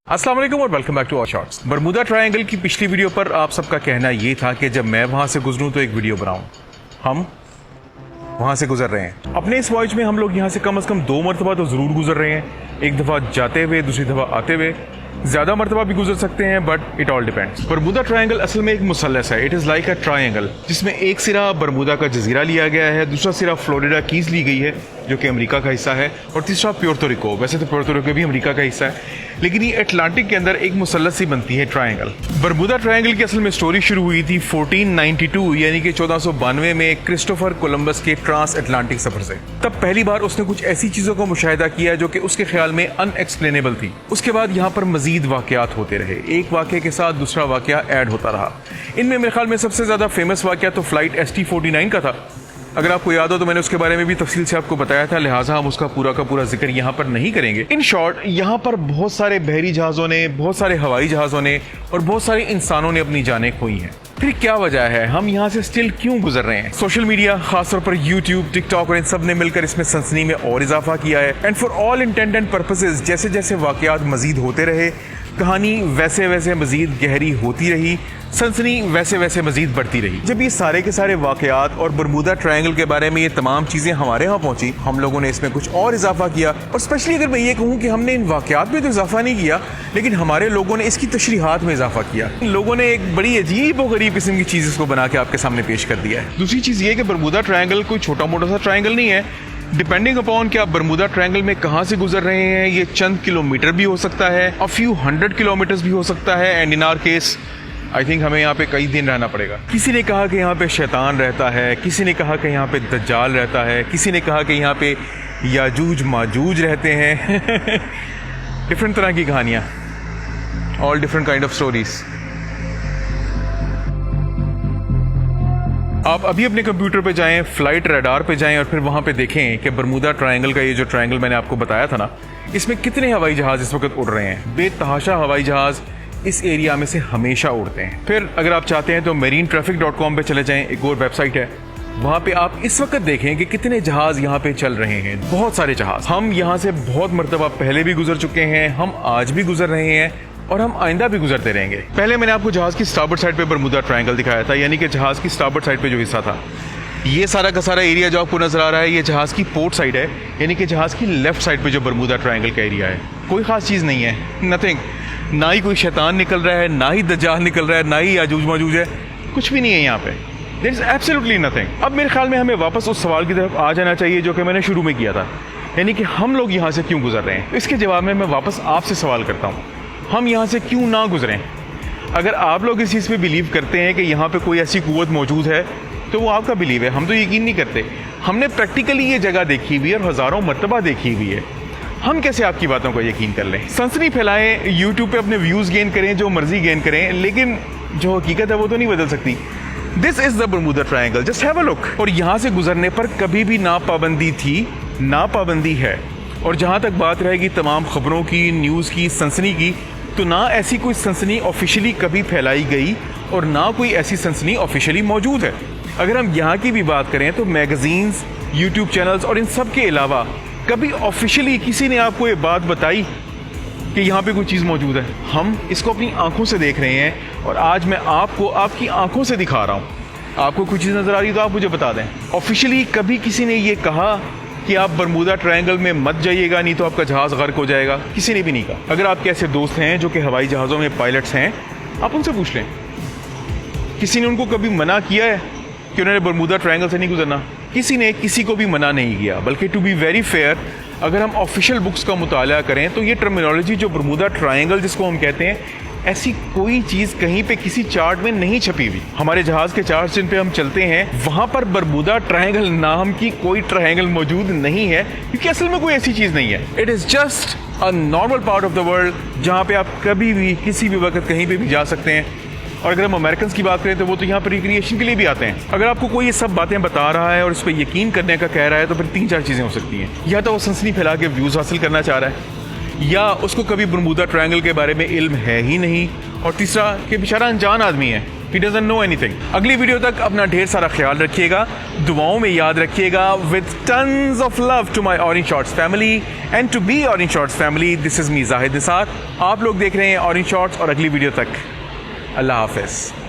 अस्सलाम वालेकुम और welcome back to our shorts. Bermuda Triangle की पिछली वीडियो पर आप सबका कहना ये था कि जब मैं वहां से गुजरूं तो एक वीडियो बनाऊं। हम वहां से गुजर रहे हैं। अपने इस वॉयज में हम लोग यहां से कम 2 मरतबा तो जरूर गुजर रहे हैं। एक दफा जाते हुए, दूसरी दफा आते हुए, ज्यादा मरतबा भी गुजर सकते हैं, but it all depends. बरमुदा triangle असल में एक मुसल्लस है। It is like a triangle जिसमें एक सिरा बरमुदा का जजीरा लिया गया है, दूसरा सिरा फ्लोरिडा कीज ली गई है जो कि अमेरिका का हिस्सा है, और तीसरा प्योर्तो रिको। वैसे तो प्योर्तो रिको भी अमेरिका का हिस्सा है, लेकिन ये अटलांटिक के अंदर एक मुसल्लस सी बनती है ट्रायंगल। बरमुदा ट्रायंगल की असल में स्टोरी शुरू हुई थी 1492 यानी कि 1492 में क्रिस्टोफर कोलंबस के ट्रांस अटलांटिक सफर से। तब पहली बार उसने कुछ ऐसी चीजों का मुशाहिदा किया जो कि उसके ख्याल में अनएक्सप्लेनेबल थी। उसके बाद यहाँ पर मजीद वाकयात होते रहे, एक वाकये के साथ दूसरा वाकया ऐड होता रहा। इनमें मेरे ख्याल में सबसे ज्यादा फेमस वाकया तो फ्लाइट ST-49 का था। अगर आपको याद हो तो मैंने उसके बारे में भी तफसील से आपको बताया था, लिहाजा हम उसका पूरा का पूरा जिक्र यहाँ पर नहीं करेंगे। इन शॉर्ट, यहाँ पर बहुत सारे बहरी जहाजों ने, बहुत सारे हवाई जहाजों ने और बहुत सारे इंसानों ने अपनी जानें खोई हैं। फिर क्या वजह है, हम यहाँ से स्टिल क्यों गुजर रहे हैं? सोशल मीडिया, खासतौर पर यूट्यूब, टिकटॉक और इन सब ने मिलकर इसमें सनसनी में और इजाफा किया है। And for all intent and purposes जैसे जैसे वाकयात मजीद होते रहे, कहानी वैसे वैसे मजीद गहरी होती रही, सनसनी वैसे वैसे मजीद बढ़ती रही। जब ये सारे के सारे वाकयात और बरमुदा ट्रायंगल के बारे में ये तमाम चीजें हमारे यहाँ पहुंची, हम लोगों ने इसमें कुछ और इजाफा किया। और स्पेशली अगर मैं ये कहूँ कि हमने इन वाकयात में तो इजाफा नहीं किया, लेकिन हमारे लोगों ने इसकी तशरीहात में इजाफा किया। इन लोगों ने एक बड़ी अजीब और गरीब किस्म की चीज इसको बना के आपके सामने पेश कर दिया है। दूसरी चीज ये कि बरमुदा ट्रायंगल कोई छोटा मोटा सा ट्रायंगल नहीं है। डिपेंडिंग अपॉन कि आप बरमुदा ट्रायंगल में कहां से गुजर रहे हैं, ये चंद किलोमीटर भी हो सकता है, अ फ्यू 100 किलोमीटर्स भी हो सकता है। And in our case I think हमें यहाँ पे कई दिन रहना पड़ेगा। किसी ने कहा कि यहाँ पे शैतान रहता है, किसी ने कहा कि यहाँ पे दज्जाल रहता है, किसी ने कहा कि यहाँ पे याजूज माजूज रहते हैं। डिफरेंट तरह की कहानियाँ, all different kind of stories. आप अभी अपने कंप्यूटर पे जाएं, फ्लाइट रडार पे जाएं और फिर वहां पे देखें कि बरमुदा ट्रायंगल का ये जो ट्रायंगल मैंने आपको बताया था ना, इसमें कितने हवाई जहाज इस वक्त उड़ रहे हैं। बेतहाशा हवाई जहाज इस एरिया में से हमेशा उड़ते हैं। फिर अगर आप चाहते हैं तो marinetraffic.com पे चले जाएं, एक और वेबसाइट है, वहां पे आप इस वक्त देखें कि कितने जहाज यहाँ पे चल रहे हैं। बहुत सारे जहाज। हम यहाँ से बहुत मरतबा पहले भी गुजर चुके हैं, हम आज भी गुजर रहे हैं और हम आइंदा भी गुजरते रहेंगे। पहले मैंने आपको जहाज की स्टारबोर्ड साइड पे बरमुदा ट्रायंगल दिखाया था, यानी कि जहाज की स्टारबोर्ड साइड पे जो हिस्सा था, ये सारा का सारा एरिया जो आपको नजर आ रहा है, ये जहाज की पोर्ट साइड है, यानी कि जहाज की लेफ्ट साइड पे जो बरमुदा ट्रायंगल का एरिया है। कोई खास चीज नहीं है, नथिंग। ना ही कोई शैतान निकल रहा है, ना ही दज्जाल निकल रहा है, ना ही याजूज माजूज है, कुछ भी नहीं है यहाँ पे। There is absolutely nothing. अब मेरे ख्याल में हमें वापस उस सवाल की तरफ आ जाना चाहिए जो कि मैंने शुरू में किया था, यानी कि हम लोग यहाँ से क्यों गुजर रहे हैं। इसके जवाब में मैं वापस आपसे सवाल करता हूँ, हम यहाँ से क्यों ना गुजरें? अगर आप लोग इस चीज़ पे बिलीव करते हैं कि यहाँ पे कोई ऐसी कुव्वत मौजूद है तो वो आपका बिलीव है, हम तो यकीन नहीं करते। हमने प्रैक्टिकली ये जगह देखी हुई है और हज़ारों मरतबा देखी हुई है, हम कैसे आपकी बातों को यकीन कर लें? सनसनी फैलाएं, यूट्यूब पे अपने व्यूज़ गेन करें, जो मर्जी गेन करें, लेकिन जो हकीकत है वो तो नहीं बदल सकती। This is the बरमुदा triangle, just have a look. और यहाँ से गुजरने पर कभी भी ना पाबंदी थी, ना पाबंदी है। और जहाँ तक बात रहेगी तमाम खबरों की, न्यूज़ की, सनसनी की, तो ना ऐसी कोई सनसनी ऑफिशियली कभी फैलाई गई और ना कोई ऐसी सनसनी ऑफिशियली मौजूद है। अगर हम यहाँ की भी बात करें तो मैगजीन्स, यूट्यूब चैनल्स और इन सब के अलावा कभी ऑफिशियली किसी ने आपको ये बात बताई कि यहाँ पे कोई चीज़ मौजूद है? हम इसको अपनी आंखों से देख रहे हैं और आज मैं आपको आपकी आंखों से दिखा रहा हूँ। आपको कोई चीज़ नज़र आ रही है तो आप मुझे बता दें। ऑफिशियली कभी किसी ने ये कहा कि आप बरमुदा ट्रायंगल में मत जाइएगा, नहीं तो आपका जहाज गर्क हो जाएगा? किसी ने भी नहीं कहा। अगर आपके ऐसे दोस्त हैं जो कि हवाई जहाज़ों में पायलट्स हैं, आप उनसे पूछ लें, किसी ने उनको कभी मना किया है कि उन्होंने बरमुदा ट्रायंगल से नहीं गुजरना? किसी ने किसी को भी मना नहीं किया। बल्कि टू बी वेरी फेयर, अगर हम ऑफिशियल बुक्स का मुताला करें तो ये टर्मिनोलॉजी जो बरमुदा ट्रायंगल जिसको हम कहते हैं, ऐसी कोई चीज कहीं पे किसी चार्ट में नहीं छपी हुई। हमारे जहाज के चार्ट जिन पे हम चलते हैं वहां पर बरमुदा ट्रायंगल नाम की कोई ट्रायंगल मौजूद नहीं है, क्योंकि असल में कोई ऐसी चीज नहीं है। It is just a normal part of the world जहां पे आप कभी भी किसी भी वक्त कहीं पे भी जा सकते हैं। और अगर हम अमेरिकन की बात करें तो वो तो यहाँ पर रिक्रिएशन के लिए भी आते हैं। अगर आपको कोई ये सब बातें बता रहा है और इस पर यकीन करने का कह रहा है तो फिर 3-4 चीजें हो सकती हैं। या तो वो सनसनी फैला के व्यूज हासिल करना चाह रहा है, या उसको कभी बरमुदा ट्रायंगल के बारे में इल्म है ही नहीं, और तीसरा कि बेचारा अनजान आदमी है, He doesn't know anything. अगली वीडियो तक अपना ढेर सारा ख्याल रखिएगा, दुआओं में याद रखिएगा. With tons of love to my Orange Shorts family and to be Orange Shorts family. This is me Zahid Nisar. आप लोग देख रहे हैं Orange Shorts और अगली वीडियो तक अल्लाह हाफिज़.